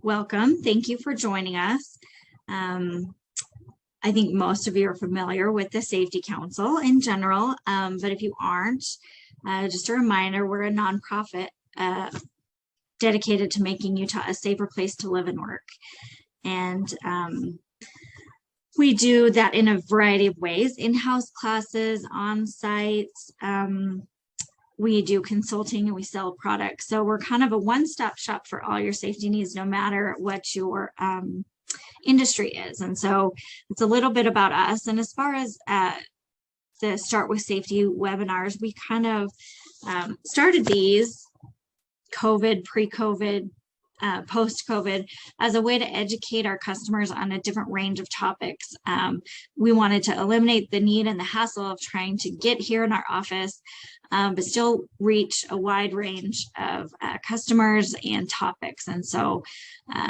welcome. Thank you for joining us. I think most of you are familiar with the Safety Council in general, but if you aren't, just a reminder, we're a nonprofit dedicated to making Utah a safer place to live and work. And we do that in a variety of ways: in-house classes, on-site. We do consulting and we sell products. So we're kind of a one-stop shop for all your safety needs, no matter what your industry is. And so it's a little bit about us. And as far as the Start with Safety webinars, we kind of started these COVID, pre-COVID, post-COVID as a way to educate our customers on a different range of topics. We wanted to eliminate the need and the hassle of trying to get here in our office, but still reach a wide range of customers and topics. And so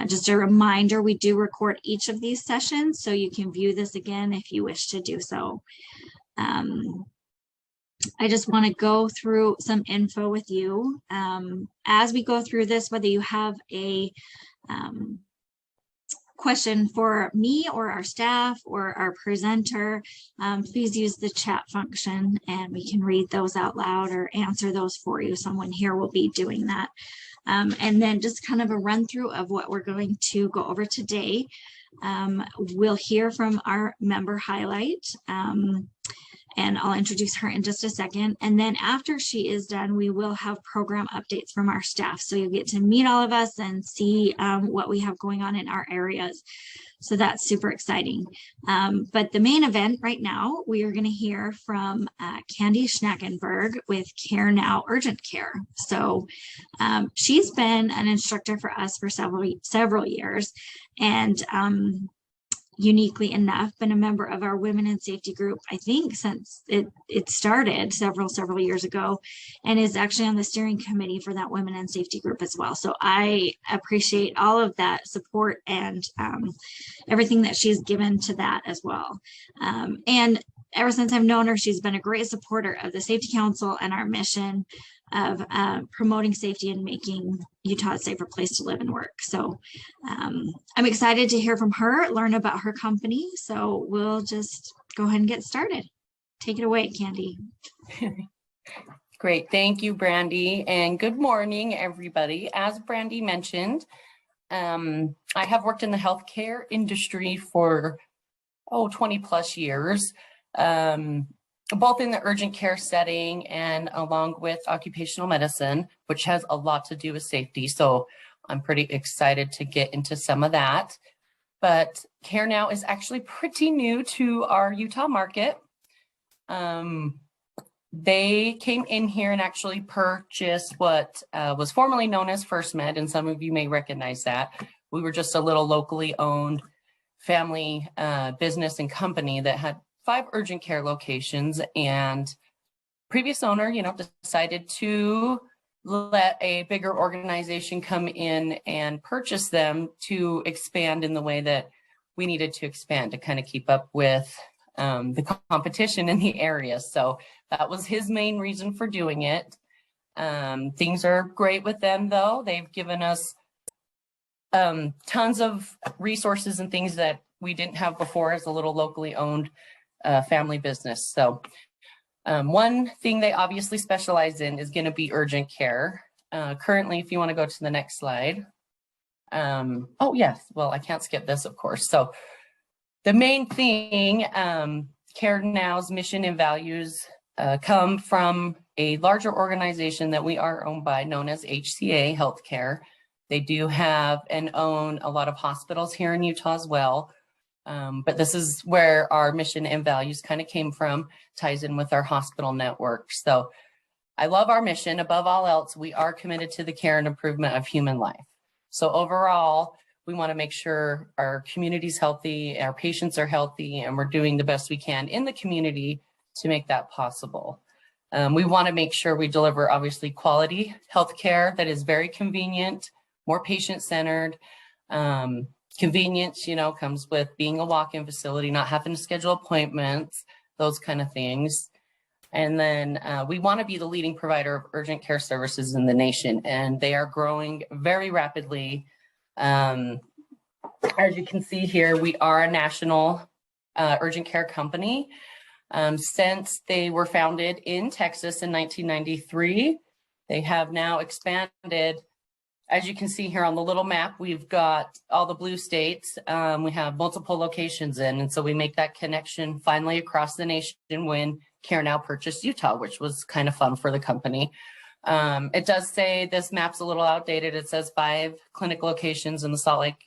just a reminder, we do record each of these sessions, so you can view this again if you wish to do so. I just want to go through some info with you. As we go through this, whether you have a question for me or our staff or our presenter, please use the chat function and we can read those out loud or answer those for you. Someone here will be doing that. And then just kind of a run through of what we're going to go over today. We'll hear from our member highlight. And I'll introduce her in just a second. And then after she is done, we will have program updates from our staff. So you'll get to meet all of us and see what we have going on in our areas. So that's super exciting. But the main event right now, we are going to hear from Kandee Schnakenberg with CareNow Urgent Care. So she's been an instructor for us for several years. And uniquely enough, been a member of our Women in Safety group, I think since it started several years ago, and is actually on the steering committee for that Women in Safety group as well. So I appreciate all of that support and everything that she's given to that as well. And ever since I've known her, she's been a great supporter of the Safety Council and our mission of promoting safety and making Utah a safer place to live and work. So I'm excited to hear from her, learn about her company. So we'll just go ahead and get started. Take it away, Kandee. Great. Thank you, Brandy. And good morning, everybody. As Brandy mentioned, I have worked in the healthcare industry for 20 plus years. Both in the urgent care setting and along with occupational medicine, which has a lot to do with safety. So I'm pretty excited to get into some of that. But CareNow is actually pretty new to our Utah market. They came in here and actually purchased what was formerly known as First Med, and some of you may recognize that. We were just a little locally owned family business and company that had 5 urgent care locations, and previous owner, decided to let a bigger organization come in and purchase them to expand in the way that we needed to expand to kind of keep up with the competition in the area. So that was his main reason for doing it. Things are great with them though. They've given us tons of resources and things that we didn't have before as a little locally owned family business. So one thing they obviously specialize in is going to be urgent care. Currently, if you want to go to the next slide. Oh, yes. Well, I can't skip this, of course. So the main thing, CareNow's mission and values come from a larger organization that we are owned by, known as HCA Healthcare. They do have and own a lot of hospitals here in Utah as well. But this is where our mission and values kind of came from, ties in with our hospital network. So I love our mission. Above all else, we are committed to the care and improvement of human life. So overall, we want to make sure our community's healthy, our patients are healthy, and we're doing the best we can in the community to make that possible. We want to make sure we deliver, obviously, quality healthcare that is very convenient, more patient-centered. Convenience, comes with being a walk-in facility, not having to schedule appointments, those kind of things. And then we want to be the leading provider of urgent care services in the nation, and they are growing very rapidly. As you can see here, we are a national urgent care company. Since they were founded in Texas in 1993, they have now expanded. As you can see here on the little map, we've got all the blue states. We have multiple locations in, and so we make that connection finally across the nation when CareNow purchased Utah, which was kind of fun for the company. It does say this map's a little outdated. It says 5 clinic locations in the Salt Lake.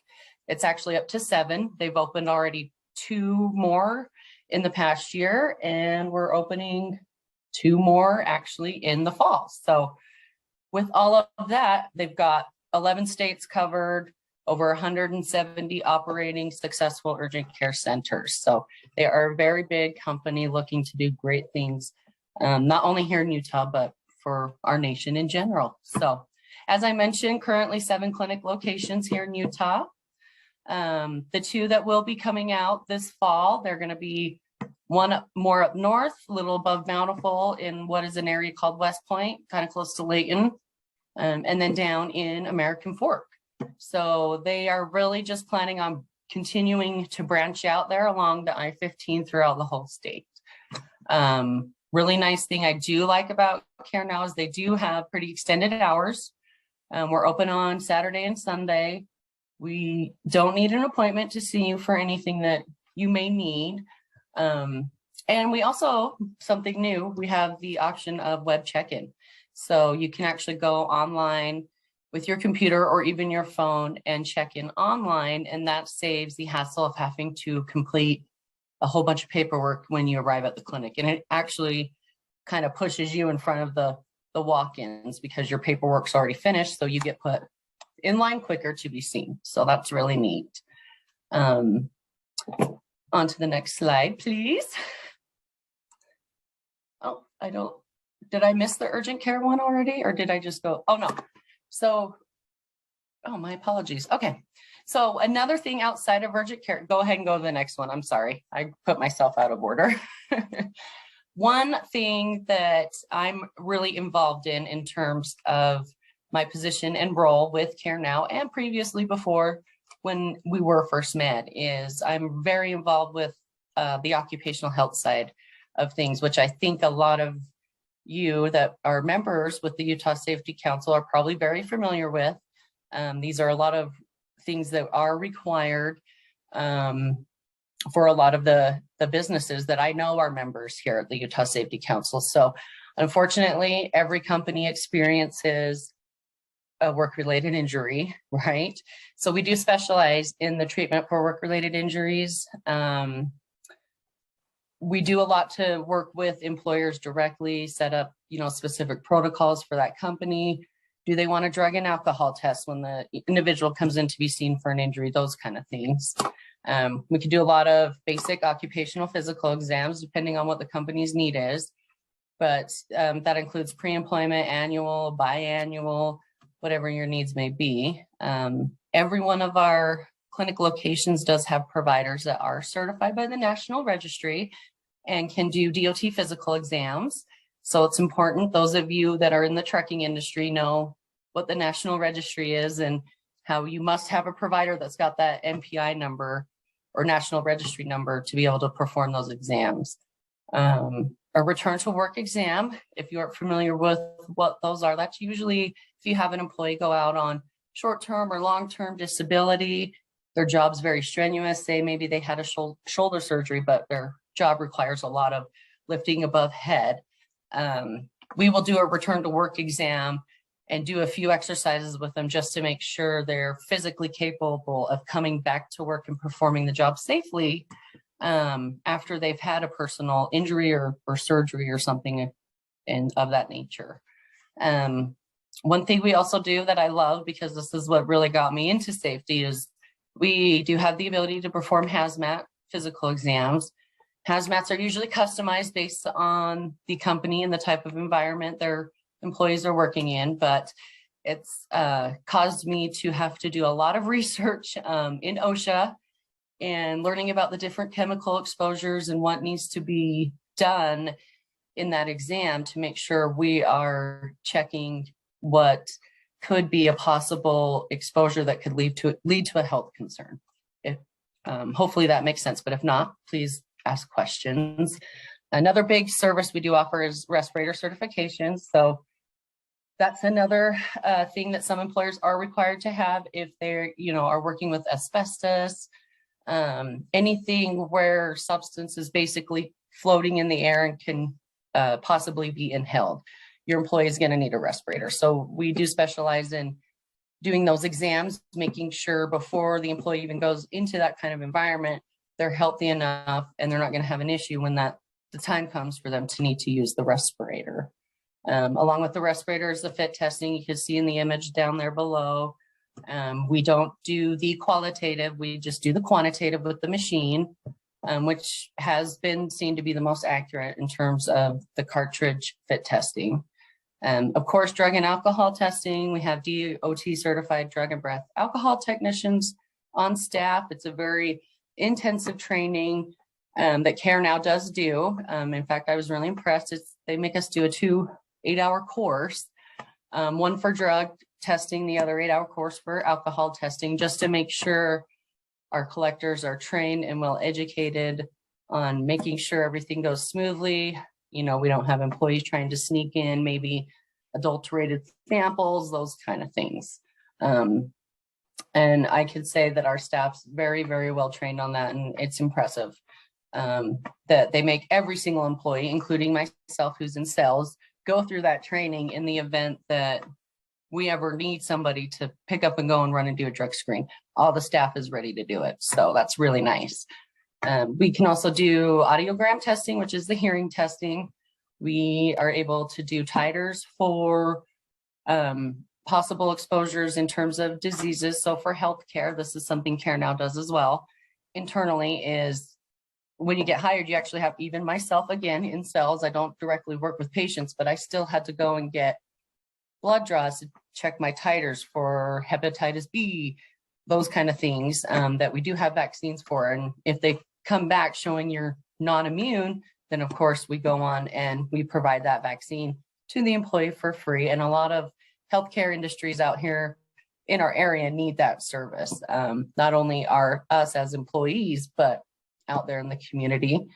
It's actually up to 7. They've opened already 2 more in the past year, and we're opening 2 more actually in the fall. So with all of that, they've got 11 states covered, over 170 operating successful urgent care centers. So they are a very big company looking to do great things, not only here in Utah, but for our nation in general. So as I mentioned, currently 7 clinic locations here in Utah. The 2 that will be coming out this fall, they're going to be one more up north, a little above Bountiful in what is an area called West Point, kind of close to Layton, and then down in American Fork. So they are really just planning on continuing to branch out there along the I-15 throughout the whole state. Really nice thing I do like about CareNow is they do have pretty extended hours. We're open on Saturday and Sunday. We don't need an appointment to see you for anything that you may need. And we also, something new, we have the option of web check-in. So you can actually go online with your computer or even your phone and check in online, and that saves the hassle of having to complete a whole bunch of paperwork when you arrive at the clinic. And it actually kind of pushes you in front of the walk-ins because your paperwork's already finished, so you get put in line quicker to be seen. So that's really neat. On to the next slide, please. Oh, did I miss the urgent care one already, or did I just go? Oh, no. So, oh, my apologies. Okay. So another thing outside of urgent care, go ahead and go to the next one. I'm sorry. I put myself out of order. One thing that I'm really involved in terms of my position and role with CareNow and previously before when we were first met is I'm very involved with the occupational health side of things, which I think a lot of you that are members with the Utah Safety Council are probably very familiar with. These are a lot of things that are required for a lot of the businesses that I know are members here at the Utah Safety Council. So unfortunately, every company experiences a work-related injury, right? So we do specialize in the treatment for work-related injuries. We do a lot to work with employers directly, set up, specific protocols for that company. Do they want a drug and alcohol test when the individual comes in to be seen for an injury? Those kind of things. We can do a lot of basic occupational physical exams, depending on what the company's need is. But that includes pre-employment, annual, biannual, whatever your needs may be. Every one of our clinic locations does have providers that are certified by the National Registry and can do DOT physical exams. So it's important, those of you that are in the trucking industry know what the National Registry is and how you must have a provider that's got that NPI number or National Registry number to be able to perform those exams. A return to work exam, if you aren't familiar with what those are, that's usually if you have an employee go out on short-term or long-term disability, their job's very strenuous, say maybe they had a shoulder surgery, but their job requires a lot of lifting above head. We will do a return to work exam and do a few exercises with them just to make sure they're physically capable of coming back to work and performing the job safely after they've had a personal injury or surgery or something of that nature. One thing we also do that I love, because this is what really got me into safety, is we do have the ability to perform hazmat physical exams. Hazmats are usually customized based on the company and the type of environment their employees are working in, but it's caused me to have to do a lot of research in OSHA and learning about the different chemical exposures and what needs to be done in that exam to make sure we are checking what could be a possible exposure that could lead to a health concern. If hopefully that makes sense, but if not, please ask questions. Another big service we do offer is respirator certifications. So that's another thing that some employers are required to have if they're, are working with asbestos, anything where substance is basically floating in the air and can possibly be inhaled. Your employee is going to need a respirator. So we do specialize in doing those exams, making sure before the employee even goes into that kind of environment, they're healthy enough and they're not going to have an issue when the time comes for them to need to use the respirator. Along with the respirators, the fit testing, you can see in the image down there below. We don't do the qualitative, we just do the quantitative with the machine, which has been seen to be the most accurate in terms of the cartridge fit testing. Of course, drug and alcohol testing. We have DOT certified drug and breath alcohol technicians on staff. It's a very intensive training that CareNow does do. In fact, I was really impressed. They make us do a 2 8-hour course, one for drug testing, the other 8-hour course for alcohol testing, just to make sure our collectors are trained and well educated on making sure everything goes smoothly. We don't have employees trying to sneak in maybe adulterated samples, those kind of things. And I can say that our staff's very, very well trained on that, and it's impressive that they make every single employee, including myself who's in sales, go through that training in the event that we ever need somebody to pick up and go and run and do a drug screen. All the staff is ready to do it. So that's really nice. We can also do audiogram testing, which is the hearing testing. We are able to do titers for possible exposures in terms of diseases. So for healthcare, this is something CareNow does as well. Internally is when you get hired, you actually have, even myself again in sales, I don't directly work with patients, but I still had to go and get blood draws to check my titers for hepatitis B, those kind of things that we do have vaccines for. And if they come back showing you're non-immune, then of course we go on and we provide that vaccine to the employee for free. And a lot of healthcare industries out here in our area need that service. Not only are us as employees, but out there in the community.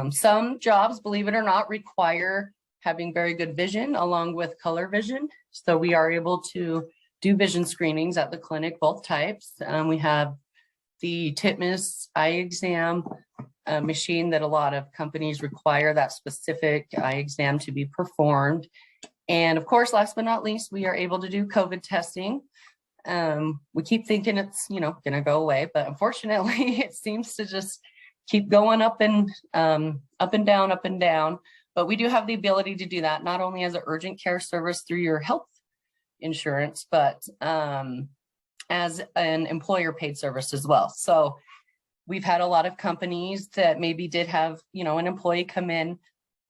Some jobs, believe it or not, require having very good vision along with color vision. So we are able to do vision screenings at the clinic, both types. We have the TITMIS eye exam machine that a lot of companies require that specific eye exam to be performed. And of course, last but not least, we are able to do COVID testing. We keep thinking it's, going to go away, but unfortunately it seems to just keep going up and down. But we do have the ability to do that, not only as an urgent care service through your health insurance, but as an employer paid service as well. So we've had a lot of companies that maybe did have, an employee come in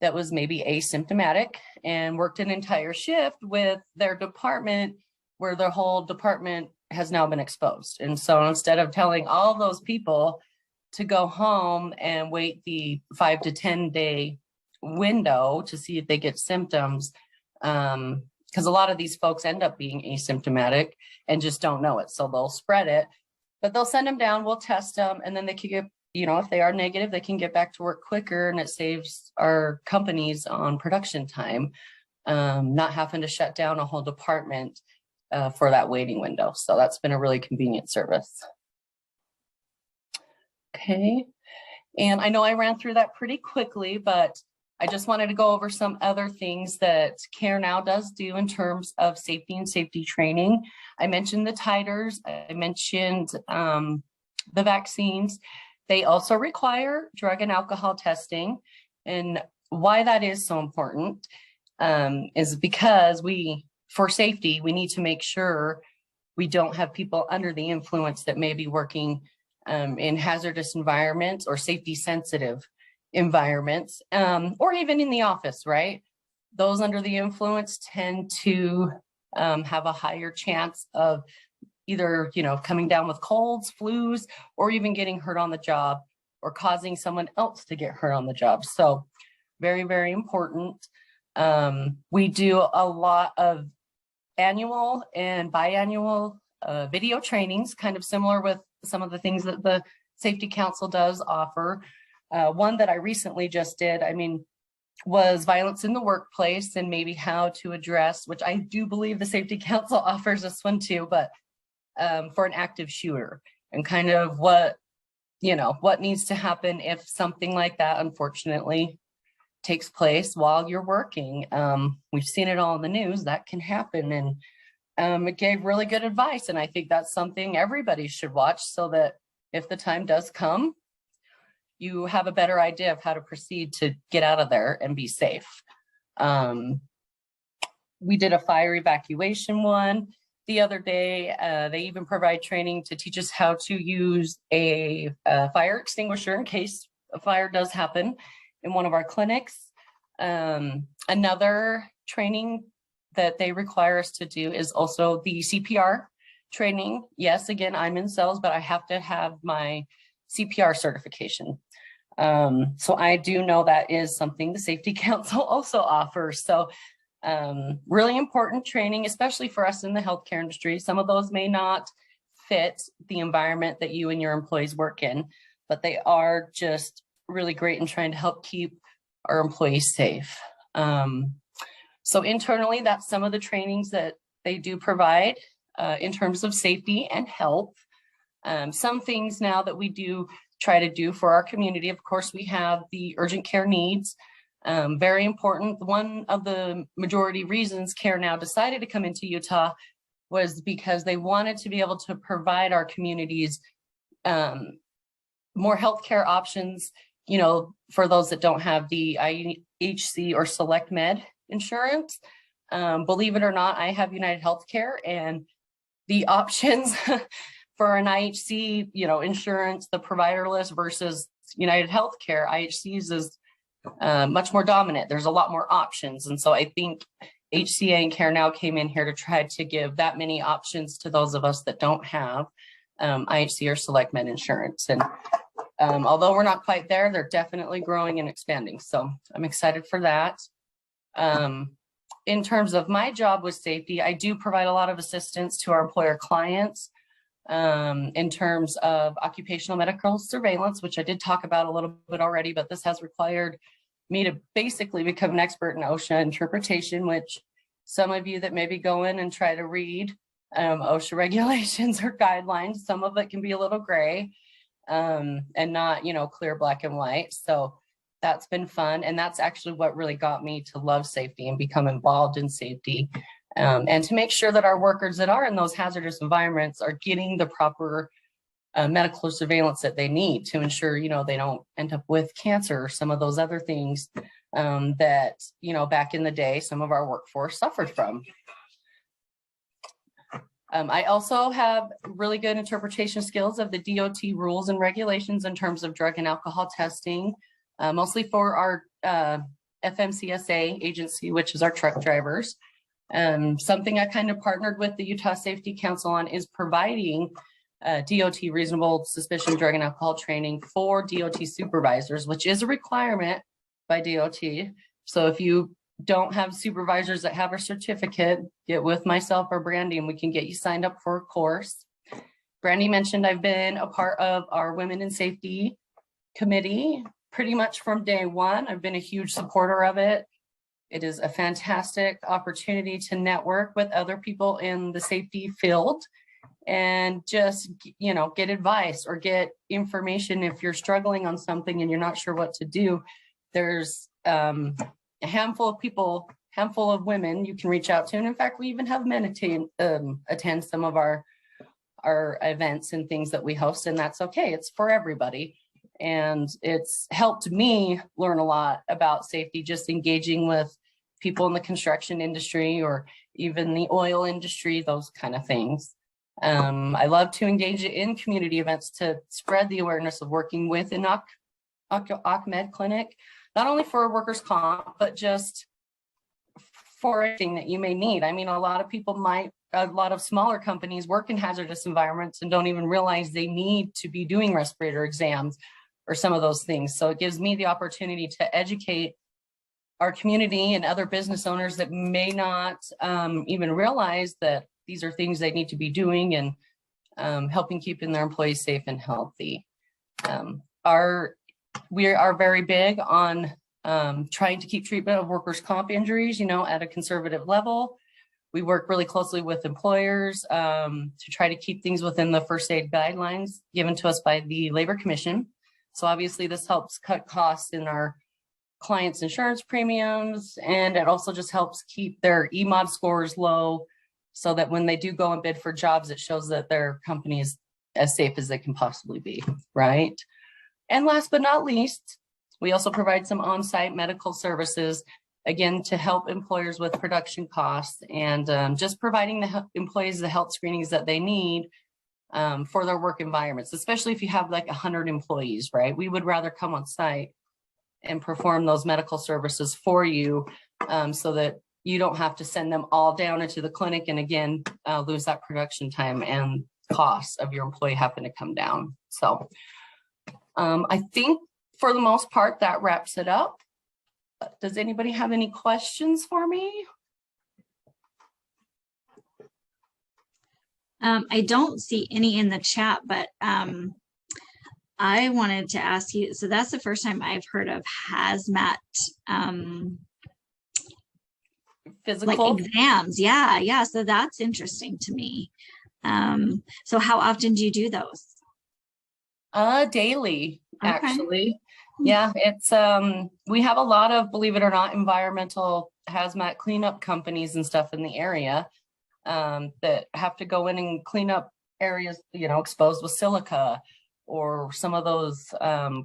that was maybe asymptomatic and worked an entire shift with their department where their whole department has now been exposed. And so instead of telling all those people to go home and wait the 5 to 10 day window to see if they get symptoms, because a lot of these folks end up being asymptomatic and just don't know it. So they'll spread it, but they'll send them down, we'll test them, and then they can get, if they are negative, they can get back to work quicker, and it saves our companies on production time, not having to shut down a whole department for that waiting window. So that's been a really convenient service. Okay, and I know I ran through that pretty quickly, but I just wanted to go over some other things that CareNow does do in terms of safety and safety training. I mentioned the titers, I mentioned the vaccines. They also require drug and alcohol testing. And why that is so important is because for safety, we need to make sure we don't have people under the influence that may be working in hazardous environments or safety sensitive environments, or even in the office, right? Those under the influence tend to have a higher chance of either, coming down with colds, flus, or even getting hurt on the job or causing someone else to get hurt on the job. So very, very important. We do a lot of annual and biannual video trainings, kind of similar with some of the things that the Safety Council does offer. One that I recently just did, was violence in the workplace and maybe how to address, which I do believe the Safety Council offers this one too, but for an active shooter and kind of what needs to happen if something like that unfortunately takes place while you're working. We've seen it all in the news, that can happen. And it gave really good advice. And I think that's something everybody should watch so that if the time does come, you have a better idea of how to proceed to get out of there and be safe. We did a fire evacuation one the other day. They even provide training to teach us how to use a fire extinguisher in case a fire does happen in one of our clinics. Another training that they require us to do is also the CPR training. Yes, again, I'm in sales, but I have to have my CPR certification. So I do know that is something the Safety Council also offers. So really important training, especially for us in the healthcare industry. Some of those may not fit the environment that you and your employees work in, but they are just really great in trying to help keep our employees safe. So internally, that's some of the trainings that they do provide in terms of safety and health. Some things now that we do try to do for our community, of course, we have the urgent care needs. Very important. One of the majority reasons CareNow decided to come into Utah was because they wanted to be able to provide our communities more healthcare options, for those that don't have the IHC or Select Med insurance. Believe it or not, I have United Healthcare, and the options for an IHC, insurance, the provider list versus United Healthcare, IHCs is much more dominant. There's a lot more options. And so I think HCA and CareNow came in here to try to give that many options to those of us that don't have IHC or Select Med insurance. And although we're not quite there, they're definitely growing and expanding. So I'm excited for that. In terms of my job with safety, I do provide a lot of assistance to our employer clients in terms of occupational medical surveillance, which I did talk about a little bit already, but this has required me to basically become an expert in OSHA interpretation, which some of you that maybe go in and try to read OSHA regulations or guidelines, some of it can be a little gray and not, clear black and white. So that's been fun. And that's actually what really got me to love safety and become involved in safety. And to make sure that our workers that are in those hazardous environments are getting the proper medical surveillance that they need to ensure, they don't end up with cancer or some of those other things that, back in the day, some of our workforce suffered from. I also have really good interpretation skills of the DOT rules and regulations in terms of drug and alcohol testing, mostly for our FMCSA agency, which is our truck drivers. Something I kind of partnered with the Utah Safety Council on is providing DOT reasonable suspicion drug and alcohol training for DOT supervisors, which is a requirement by DOT. So if you don't have supervisors that have a certificate, get with myself or Brandy and we can get you signed up for a course. Brandy mentioned I've been a part of our Women in Safety Committee pretty much from day one. I've been a huge supporter of it. It is a fantastic opportunity to network with other people in the safety field and just, get advice or get information. If you're struggling on something and you're not sure what to do, there's a handful of women you can reach out to. And in fact, we even have men attend some of our events and things that we host, and that's okay. It's for everybody. And it's helped me learn a lot about safety, just engaging with people in the construction industry or even the oil industry, those kind of things. I love to engage in community events to spread the awareness of working with an OCMED clinic, not only for workers' comp, but just for anything that you may need. A lot of smaller companies work in hazardous environments and don't even realize they need to be doing respirator exams or some of those things. So it gives me the opportunity to educate our community and other business owners that may not even realize that these are things they need to be doing, and helping keeping their employees safe and healthy. We are very big on trying to keep treatment of workers' comp injuries, at a conservative level. We work really closely with employers to try to keep things within the first aid guidelines given to us by the Labor Commission. So obviously this helps cut costs in our clients' insurance premiums, and it also just helps keep their EMOD scores low so that when they do go and bid for jobs, it shows that their company is as safe as they can possibly be, right? And last but not least, we also provide some on-site medical services, again, to help employers with production costs, and just providing the employees the health screenings that they need for their work environments, especially if you have like 100 employees, right? We would rather come on site and perform those medical services for you so that you don't have to send them all down into the clinic and again, lose that production time and costs of your employee having to come down. So I think for the most part, that wraps it up. Does anybody have any questions for me? I don't see any in the chat, but I wanted to ask you, so that's the first time I've heard of hazmat Physical? like exams. Yeah. So that's interesting to me. So how often do you do those? Daily, Okay. actually. Yeah, it's we have a lot of, believe it or not, environmental hazmat cleanup companies and stuff in the area that have to go in and clean up areas, exposed with silica or some of those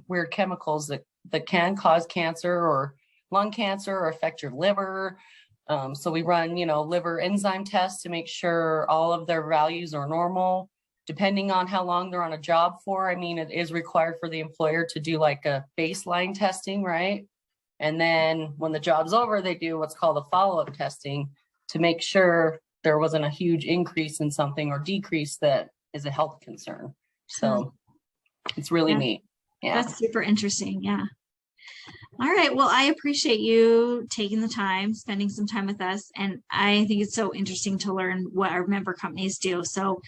weird chemicals that can cause cancer or lung cancer or affect your liver. So we run, liver enzyme tests to make sure all of their values are normal. Depending on how long they're on a job for, it is required for the employer to do like a baseline testing, right? And then when the job's over, they do what's called a follow-up testing to make sure there wasn't a huge increase in something or decrease that is a health concern. So it's really neat. Yeah. That's super interesting. Yeah. All right. Well, I appreciate you taking the time, spending some time with us. And I think it's so interesting to learn what our member companies do. So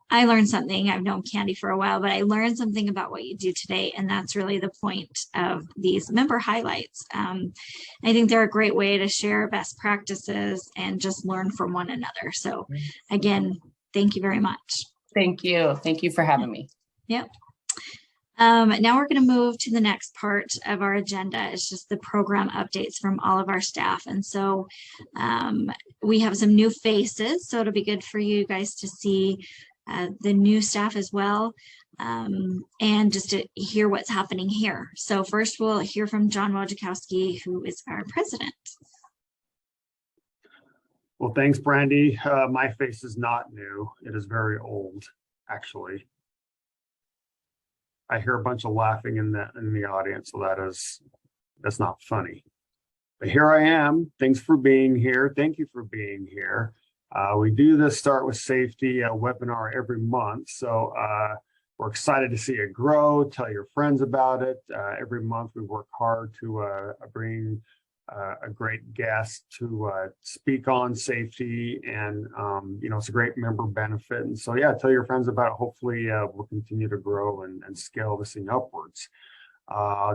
I learned something. I've known Kandee for a while, but I learned something about what you do today. And that's really the point of these member highlights. I think they're a great way to share best practices and just learn from one another. So again, thank you very much. Thank you. Thank you for having me. Yep. Now we're going to move to the next part of our agenda. It's just the program updates from all of our staff. And so we have some new faces, so it'll be good for you guys to see the new staff as well, and just to hear what's happening here. So first we'll hear from John Wojciechowski, who is our president. Well, thanks, Brandy. My face is not new. It is very old, actually. I hear a bunch of laughing in the audience, so that's not funny. But here I am. Thanks for being here. Thank you for being here. We do this Start with Safety webinar every month, so we're excited to see it grow. Tell your friends about it. Every month we work hard to bring a great guest to speak on safety, and it's a great member benefit. And so tell your friends about it. Hopefully we'll continue to grow and scale this thing upwards.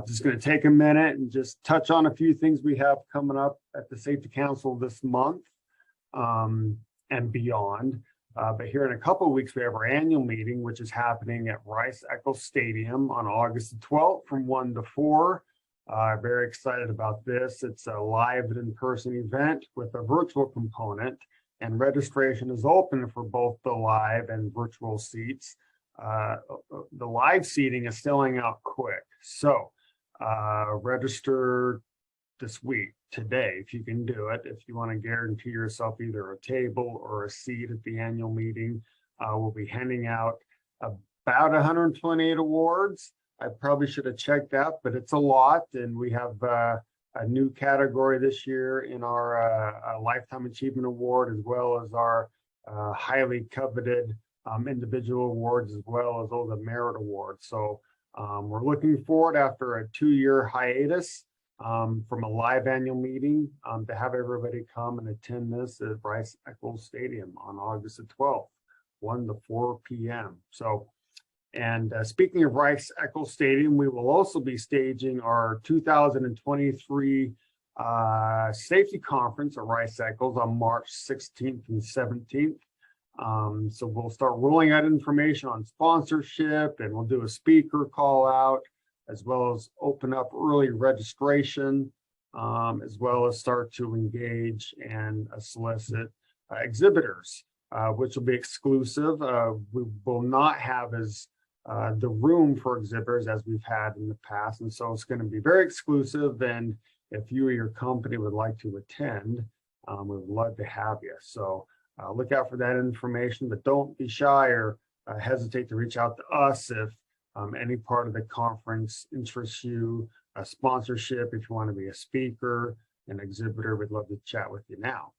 Just going to take a minute and just touch on a few things we have coming up at the Safety Council this month and beyond. But here in a couple of weeks, we have our annual meeting, which is happening at Rice-Eccles Stadium on August the 12th from 1 to 4. Very excited about this. It's a live in-person event with a virtual component, and registration is open for both the live and virtual seats. The live seating is selling out quick, so register this week, today, if you can do it. If you want to guarantee yourself either a table or a seat at the annual meeting, we'll be handing out about 128 awards. I probably should have checked that, but it's a lot. And we have a new category this year in our Lifetime Achievement Award, as well as our highly coveted individual awards, as well as those Merit Awards. So we're looking forward after a 2-year hiatus from a live annual meeting to have everybody come and attend this at Rice Eccles Stadium on August the 12th, 1 to 4 p.m. So, and speaking of Rice Eccles Stadium, we will also be staging our 2023 safety conference at Rice Eccles on March 16th and 17th. So we'll start rolling out information on sponsorship, and we'll do a speaker call out, as well as open up early registration, as well as start to engage and solicit exhibitors, which will be exclusive. We will not have as the room for exhibitors as we've had in the past, and so it's going to be very exclusive. And if you or your company would like to attend, we would love to have you. So look out for that information, but don't be shy or hesitate to reach out to us if any part of the conference interests you. A sponsorship, if you want to be a speaker, an exhibitor, we'd love to chat with you now.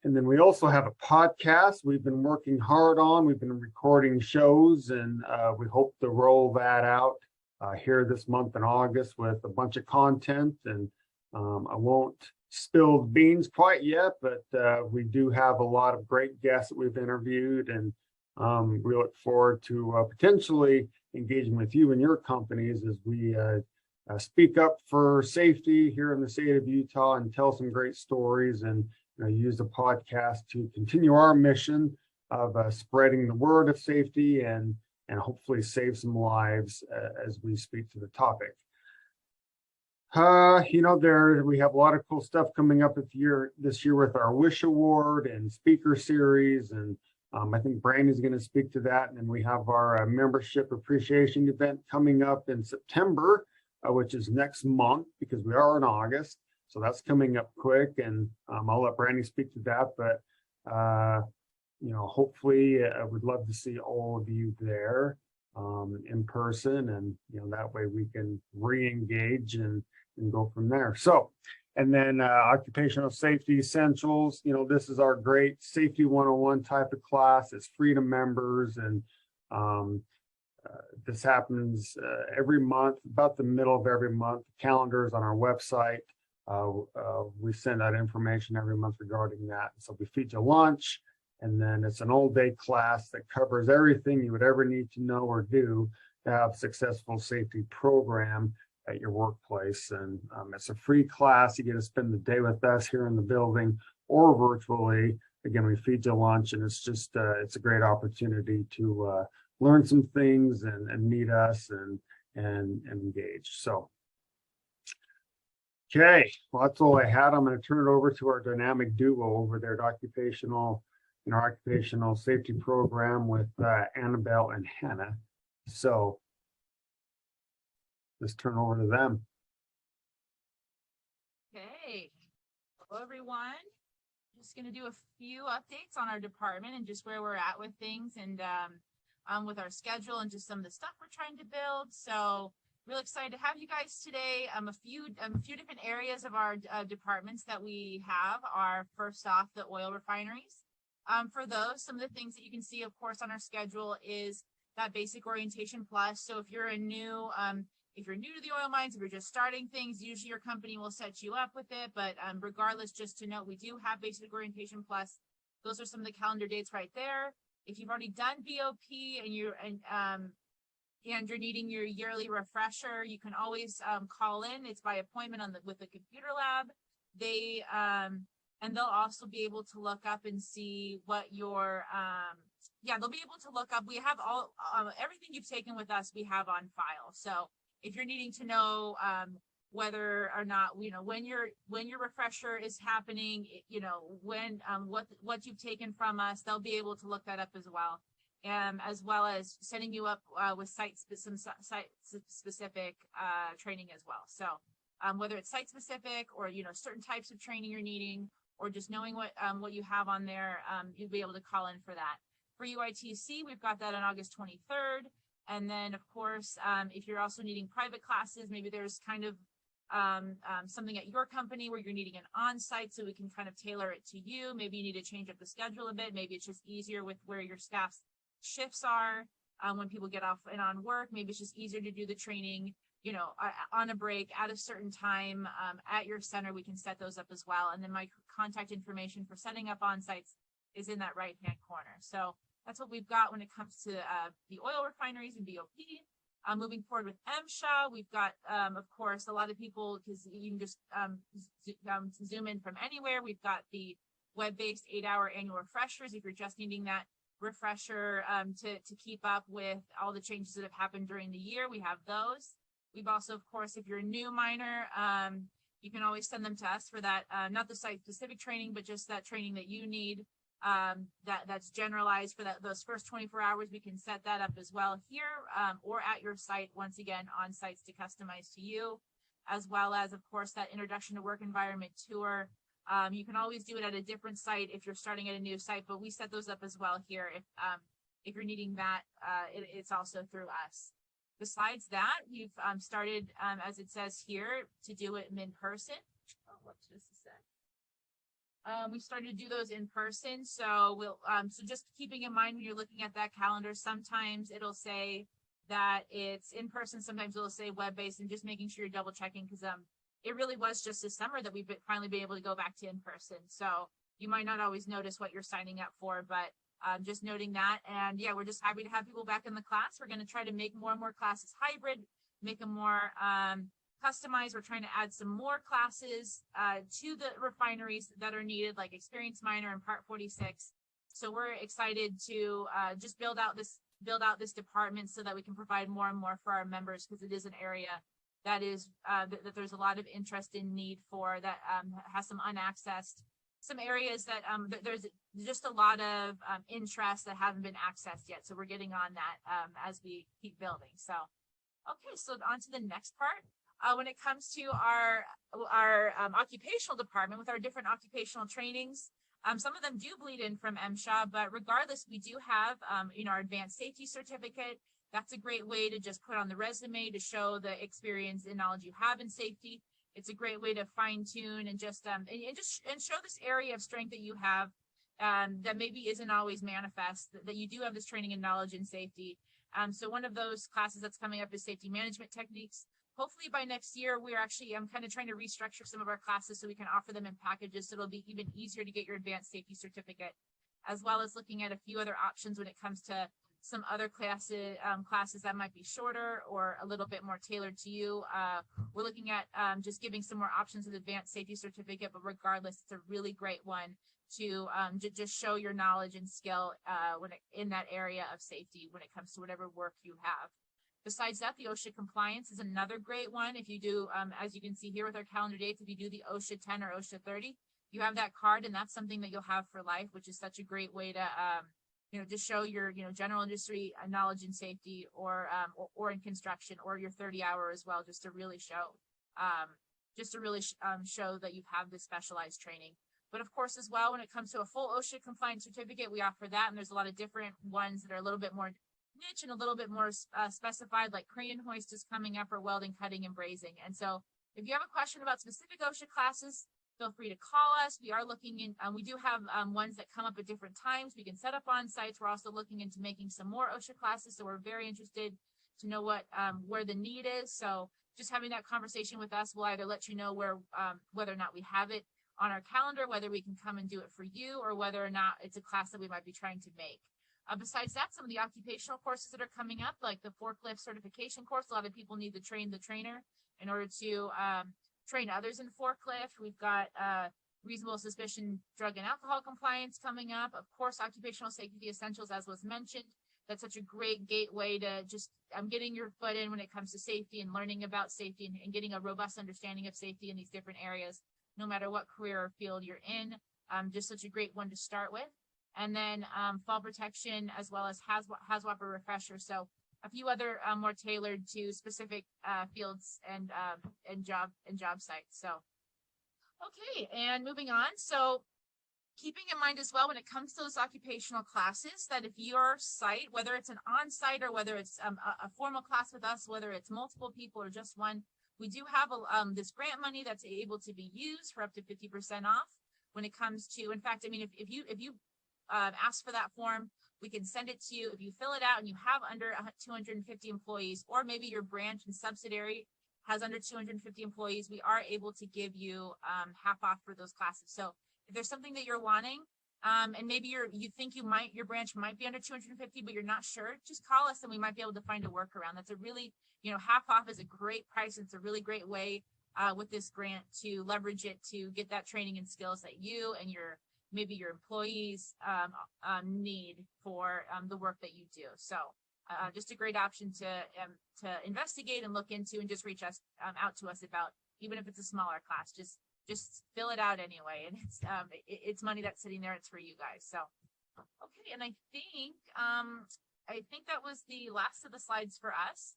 And then we also have a podcast we've been working hard on. We've been recording shows, and we hope to roll that out here this month in August with a bunch of content. And I won't spill the beans quite yet, but we do have a lot of great guests that we've interviewed, and we look forward to potentially engaging with you and your companies as we speak up for safety here in the state of Utah and tell some great stories, and use the podcast to continue our mission of spreading the word of safety and hopefully save some lives as we speak to the topic. We have a lot of cool stuff coming up this year with our Wish Award and speaker series, and I think Brandy's going to speak to that. And then we have our membership appreciation event coming up in September, which is next month because we are in August. So that's coming up quick, and I'll let Brandy speak to that. But hopefully, I would love to see all of you there in person, and that way we can re-engage and go from there. So, and then occupational safety essentials. This is our great safety 101 type of class. It's free to members, and this happens every month, about the middle of every month. The calendar is on our website. We send out information every month regarding that. So we feed you lunch, and then it's an all-day class that covers everything you would ever need to know or do to have a successful safety program at your workplace. And it's a free class. You get to spend the day with us here in the building or virtually. Again, we feed you lunch, and it's just it's a great opportunity to learn some things and meet us and engage. So. Okay, well, that's all I had. I'm going to turn it over to our dynamic duo over there at our occupational safety program with Annabelle and Hannah. So let's turn over to them. Okay, hello everyone. Just going to do a few updates on our department and just where we're at with things, and with our schedule and just some of the stuff we're trying to build. So really excited to have you guys today. A few different areas of our departments that we have are, first off, the oil refineries. For those, some of the things that you can see, of course, on our schedule is that basic orientation plus. So if you're new to the oil mines, if you're just starting things, usually your company will set you up with it. But regardless, just to note, we do have basic orientation plus. Those are some of the calendar dates right there. If you've already done BOP and you're needing your yearly refresher, you can always call in. It's by appointment with the computer lab. And they'll also be able to look up and see what your they'll be able to look up. We have all everything you've taken with us, we have on file. So if you're needing to know whether or not when your refresher is happening, when what you've taken from us, they'll be able to look that up as well as setting you up with some site-specific training as well. So whether it's site-specific or, certain types of training you're needing, or just knowing what you have on there, you'll be able to call in for that. For UITC, we've got that on August 23rd. And then, of course, if you're also needing private classes, maybe there's kind of something at your company where you're needing an on-site, so we can kind of tailor it to you. Maybe you need to change up the schedule a bit. Maybe it's just easier with where your staff's shifts are when people get off and on work. Maybe it's just easier to do the training on a break at a certain time at your center, we can set those up as well. And then my contact information for setting up on sites is in that right-hand corner. So that's what we've got when it comes to the oil refineries and BOP. Moving forward with MSHA, we've got, of course, a lot of people, because you can just zoom in from anywhere. We've got the web-based 8-hour annual refreshers if you're just needing that refresher to keep up with all the changes that have happened during the year. We have those. We've also, of course, if you're a new miner, you can always send them to us for that, not the site-specific training, but just that training that you need. That's generalized for those first 24 hours. We can set that up as well here or at your site, once again, on sites to customize to you, as well as, of course, that introduction to work environment tour. You can always do it at a different site if you're starting at a new site, but we set those up as well here. If you're needing that, it's also through us. Besides that, we've started, as it says here, to do it in person. Just a sec. We started to do those in person. So so just keeping in mind when you're looking at that calendar, sometimes it'll say that it's in person, sometimes it'll say web-based, and just making sure you're double checking, because it really was just this summer that we've finally been able to go back to in person. So you might not always notice what you're signing up for, but just noting that. And yeah, we're just happy to have people back in the class. We're going to try to make more and more classes hybrid, make them more customized. We're trying to add some more classes to the refineries that are needed, like Experienced Miner and Part 46. So we're excited to just build out this department so that we can provide more and more for our members, because it is an area that is that there's a lot of interest and need for, that has some unaccessed, some areas that there's just a lot of interest that haven't been accessed yet. So we're getting on that as we keep building. So, okay, so on to the next part. When it comes to our occupational department with our different occupational trainings, some of them do bleed in from MSHA, but regardless, we do have, our advanced safety certificate. That's a great way to just put on the resume to show the experience and knowledge you have in safety. It's a great way to fine tune and just show this area of strength that you have that maybe isn't always manifest, that you do have this training and knowledge in safety. So one of those classes that's coming up is safety management techniques. Hopefully by next year, we're actually, I'm kind of trying to restructure some of our classes so we can offer them in packages, so it'll be even easier to get your advanced safety certificate, as well as looking at a few other options when it comes to some other classes that might be shorter or a little bit more tailored to you. We're looking at just giving some more options with advanced safety certificate, but regardless, it's a really great one to just show your knowledge and skill in that area of safety when it comes to whatever work you have. Besides that, the OSHA compliance is another great one. If you do, as you can see here with our calendar dates, if you do the OSHA 10 or OSHA 30, you have that card, and that's something that you'll have for life, which is such a great way to, just show your, general industry knowledge in safety, or in construction, or your 30-hour as well, just to really show, show that you have this specialized training. But of course, as well, when it comes to a full OSHA compliance certificate, we offer that, and there's a lot of different ones that are a little bit more niche and a little bit more specified, like crane hoist is coming up, or welding, cutting, and brazing. And so if you have a question about specific OSHA classes, feel free to call us. We are looking in, we do have ones that come up at different times. We can set up on sites. We're also looking into making some more OSHA classes. So we're very interested to know where the need is. So just having that conversation with us will either let you know whether or not we have it on our calendar, whether we can come and do it for you, or whether or not it's a class that we might be trying to make. Besides that, some of the occupational courses that are coming up, like the forklift certification course, a lot of people need to train the trainer in order to train others in forklift. We've got reasonable suspicion drug and alcohol compliance coming up. Of course, occupational safety essentials, as was mentioned. That's such a great gateway to just getting your foot in when it comes to safety and learning about safety, and getting a robust understanding of safety in these different areas, no matter what career or field you're in. Just such a great one to start with. And then fall protection, as well as HAZWOP refresher. So a few other more tailored to specific fields and job sites. So, okay, and moving on. So keeping in mind as well, when it comes to those occupational classes, that if your site, whether it's an on-site or whether it's a formal class with us, whether it's multiple people or just one, we do have this grant money that's able to be used for up to 50% off when it comes to, in fact, I mean, if you ask for that form, We can send it to you. If you fill it out and you have under 250 employees, or maybe your branch and subsidiary has under 250 employees, we are able to give you half off for those classes. So if there's something that you're wanting, and maybe you think your branch might be under 250, but you're not sure, just call us and we might be able to find a workaround. That's a really, half off is a great price. It's a really great way with this grant to leverage it to get that training and skills that you and maybe your employees need for the work that you do. So just a great option to investigate and look into, and just reach us out to us about, even if it's a smaller class, just fill it out anyway. And it's money that's sitting there. It's for you guys. So, okay. And I think that was the last of the slides for us.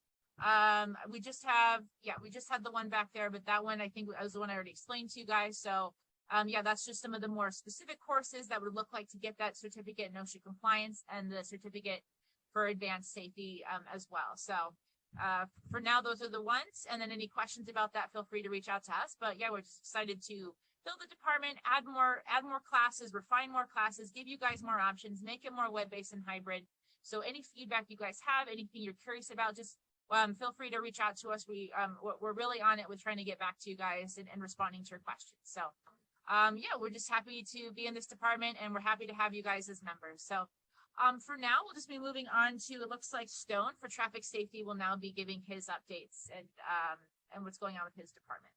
We just had the one back there, but that one I think was the one I already explained to you guys. So that's just some of the more specific courses that would look like to get that certificate in OSHA compliance and the certificate for advanced safety as well. So for now, those are the ones. And then any questions about that, feel free to reach out to us. But yeah, we're just excited to build the department, add more classes, refine more classes, give you guys more options, make it more web-based and hybrid. So any feedback you guys have, anything you're curious about, just feel free to reach out to us. We're really on it with trying to get back to you guys and responding to your questions. So we're just happy to be in this department, and we're happy to have you guys as members. So for now, we'll just be moving on to, it looks like Stone for traffic safety will now be giving his updates and what's going on with his department.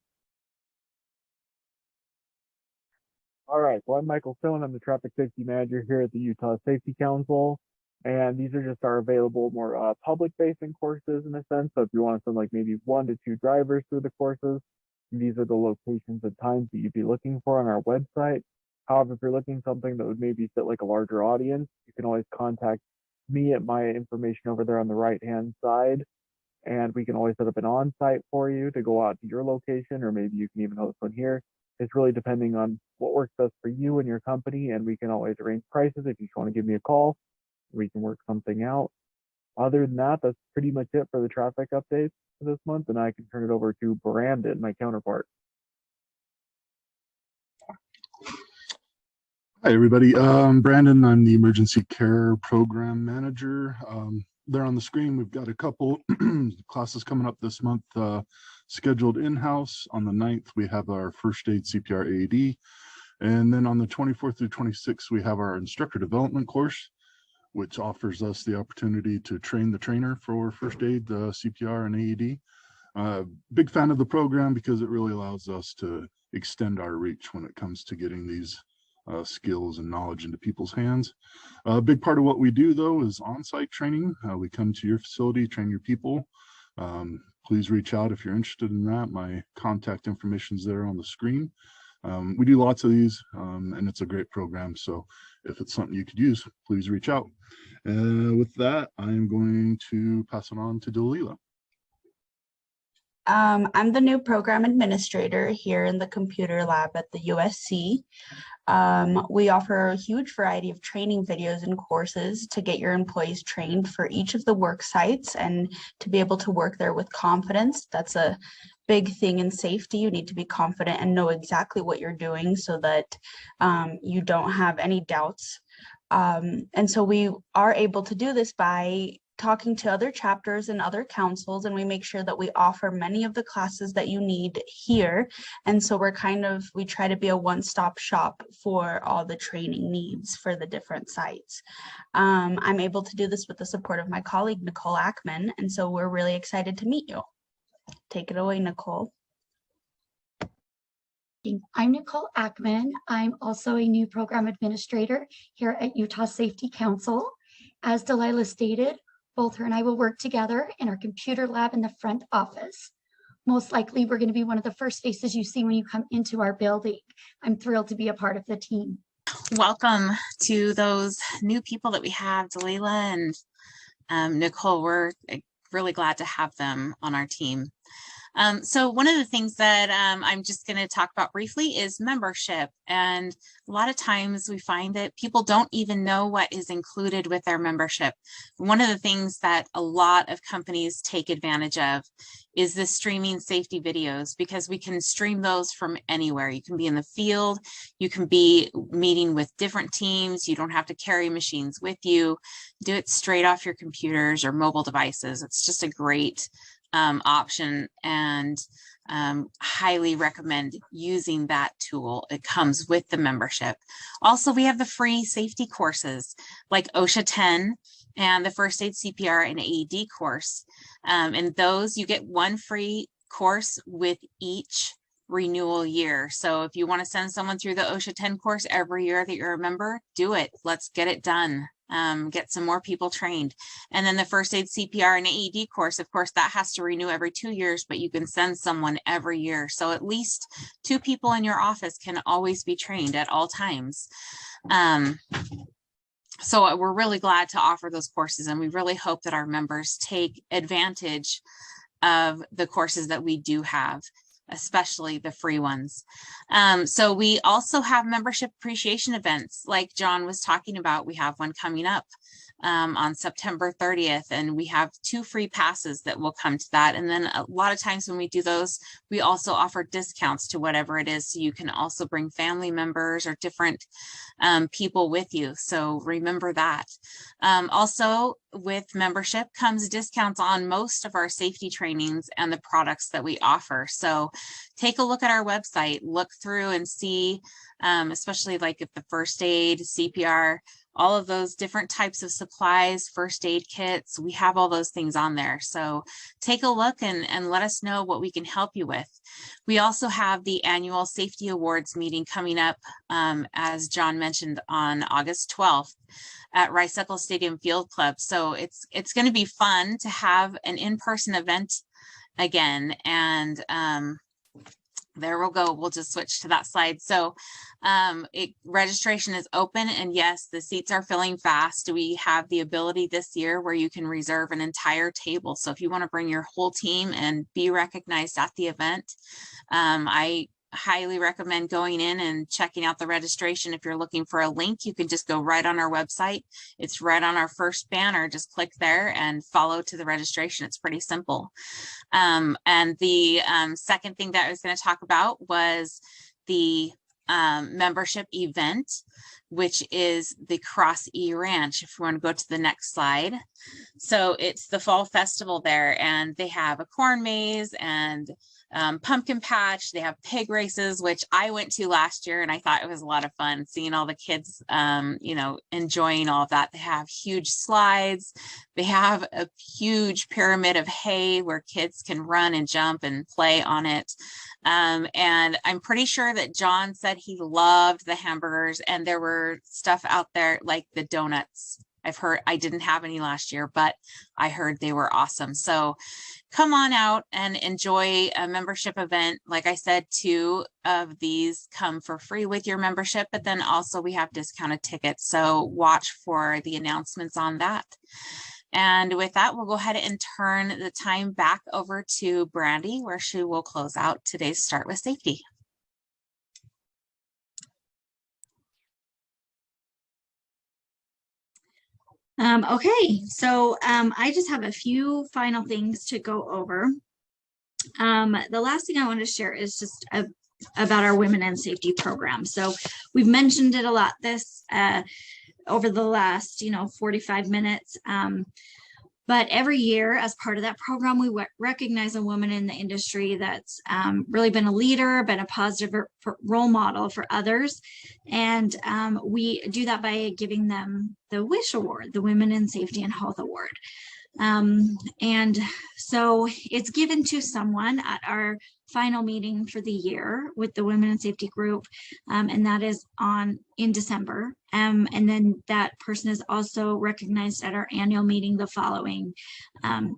All right, so I'm Michael Stone. I'm the traffic safety manager here at the Utah Safety Council. And these are just our available more public-facing courses in a sense. So if you want to send like maybe 1 to 2 drivers through the courses, these are the locations and times that you'd be looking for on our website. However, if you're looking for something that would maybe fit like a larger audience, you can always contact me at my information over there on the right-hand side. And we can always set up an on-site for you to go out to your location, or maybe you can even host one here. It's really depending on what works best for you and your company, and we can always arrange prices. If you just want to give me a call, we can work something out. Other than that, that's pretty much it for the traffic updates for this month, and I can turn it over to Brandon, my counterpart. Hi, everybody. Brandon, I'm the Emergency Care Program Manager. There on the screen, we've got a couple classes coming up this month, scheduled in-house. On the 9th, we have our First Aid CPR AED. And then on the 24th through 26th, we have our Instructor Development course, which offers us the opportunity to train the trainer for First Aid, CPR, and AED. Big fan of the program because it really allows us to extend our reach when it comes to getting these skills and knowledge into people's hands. A big part of what we do, though, is on-site training. We come to your facility, train your people. Please reach out if you're interested in that. My contact information is there on the screen. We do lots of these, and it's a great program. So if it's something you could use, please reach out. With that, I'm going to pass it on to Delilah. I'm the new program administrator here in the computer lab at the USC. We offer a huge variety of training videos and courses to get your employees trained for each of the work sites and to be able to work there with confidence. That's a big thing in safety. You need to be confident and know exactly what you're doing so that you don't have any doubts. And so we are able to do this by talking to other chapters and other councils, and we make sure that we offer many of the classes that you need here. And so we try to be a one-stop shop for all the training needs for the different sites. I'm able to do this with the support of my colleague, Nicole Ackman, and so we're really excited to meet you. Take it away, Nicole. I'm Nicole Ackman. I'm also a new program administrator here at Utah Safety Council. As Delilah stated, both her and I will work together in our computer lab in the front office. Most likely, we're going to be one of the first faces you see when you come into our building. I'm thrilled to be a part of the team. Welcome to those new people that we have, Delilah and Nicole. We're really glad to have them on our team. So one of the things that I'm just going to talk about briefly is membership. And a lot of times we find that people don't even know what is included with their membership. One of the things that a lot of companies take advantage of is the streaming safety videos, because we can stream those from anywhere. You can be in the field, you can be meeting with different teams, you don't have to carry machines with you, do it straight off your computers or mobile devices. It's just a great option, and highly recommend using that tool. It comes with the membership. Also, we have the free safety courses like OSHA 10 and the first aid, CPR, and AED course. And those, you get one free course with each renewal year. So if you want to send someone through the OSHA 10 course every year that you're a member, do it. Let's get it done. Get some more people trained. And then the first aid, CPR, and AED course, of course, that has to renew every 2 years, but you can send someone every year. So at least 2 people in your office can always be trained at all times. So we're really glad to offer those courses, and we really hope that our members take advantage of the courses that we do have, especially the free ones. So we also have membership appreciation events like John was talking about. We have one coming up on September 30th, and we have 2 free passes that will come to that. And then a lot of times when we do those, we also offer discounts to whatever it is. So you can also bring family members or different people with you. So remember that. Also with membership comes discounts on most of our safety trainings and the products that we offer. So take a look at our website, look through and see, especially like if the first aid, CPR, all of those different types of supplies, first aid kits, we have all those things on there. So take a look and let us know what we can help you with. We also have the annual safety awards meeting coming up, as John mentioned, on August 12th at Rice Eccles Stadium Field Club. So it's going to be fun to have an in-person event again. And there we'll go. We'll just switch to that slide. So registration is open, and yes, the seats are filling fast. We have the ability this year where you can reserve an entire table. So if you want to bring your whole team and be recognized at the event, I highly recommend going in and checking out the registration. If you're looking for a link, you can just go right on our website. It's right on our first banner. Just click there and follow to the registration. It's pretty simple. And the second thing that I was going to talk about was the membership event, which is the Cross E Ranch. If you want to go to the next slide. So it's the fall festival there, and they have a corn maze and pumpkin patch. They have pig races, which I went to last year, and I thought it was a lot of fun seeing all the kids, enjoying all of that. They have huge slides. They have a huge pyramid of hay where kids can run and jump and play on it. And I'm pretty sure that John said he loved the hamburgers, and there were stuff out there like the donuts. I've heard, I didn't have any last year, but I heard they were awesome. So come on out and enjoy a membership event. Like I said, 2 of these come for free with your membership, but then also we have discounted tickets. So watch for the announcements on that. And with that, we'll go ahead and turn the time back over to Brandy, where she will close out today's Start with Safety. Okay, so I just have a few final things to go over. The last thing I want to share is just about our Women in Safety program. So we've mentioned it a lot over the last 45 minutes. But every year, as part of that program, we recognize a woman in the industry that's really been a leader, been a positive role model for others. And we do that by giving them the WISH Award, the Women in Safety and Health Award. And so it's given to someone at our final meeting for the year with the Women in Safety group, and that is in December. And then that person is also recognized at our annual meeting the following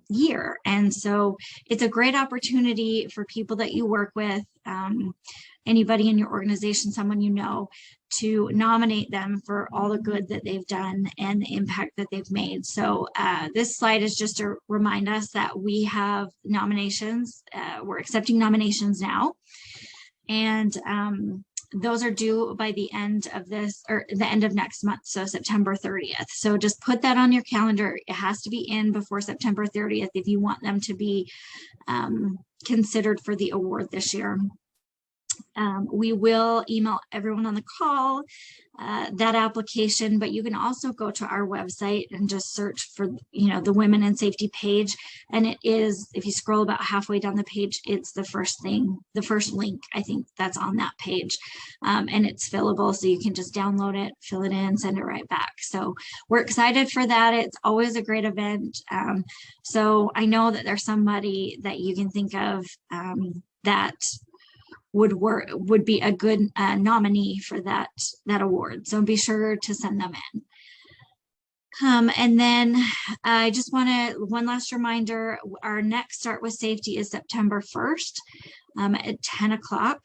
year. And so it's a great opportunity for people that you work with, anybody in your organization, someone you know, to nominate them for all the good that they've done and the impact that they've made. So this slide is just to remind us that we have nominations. We're accepting nominations now. And those are due by the end of this, or the end of next month, so September 30th. So just put that on your calendar. It has to be in before September 30th if you want them to be considered for the award this year. We will email everyone on the call that application, but you can also go to our website and just search for, the Women in Safety page. And it is, if you scroll about halfway down the page, it's the first link, I think, that's on that page. And it's fillable, so you can just download it, fill it in, send it right back. So we're excited for that. It's always a great event. So I know that there's somebody that you can think of that would be a good nominee for that award. So be sure to send them in. And then I just one last reminder, our next Start with Safety is September 1st at 10 o'clock.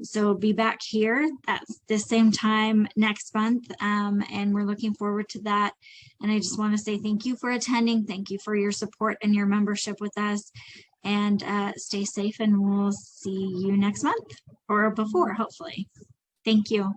So be back here at the same time next month. And we're looking forward to that. And I just want to say thank you for attending. Thank you for your support and your membership with us. And stay safe, and we'll see you next month or before, hopefully. Thank you.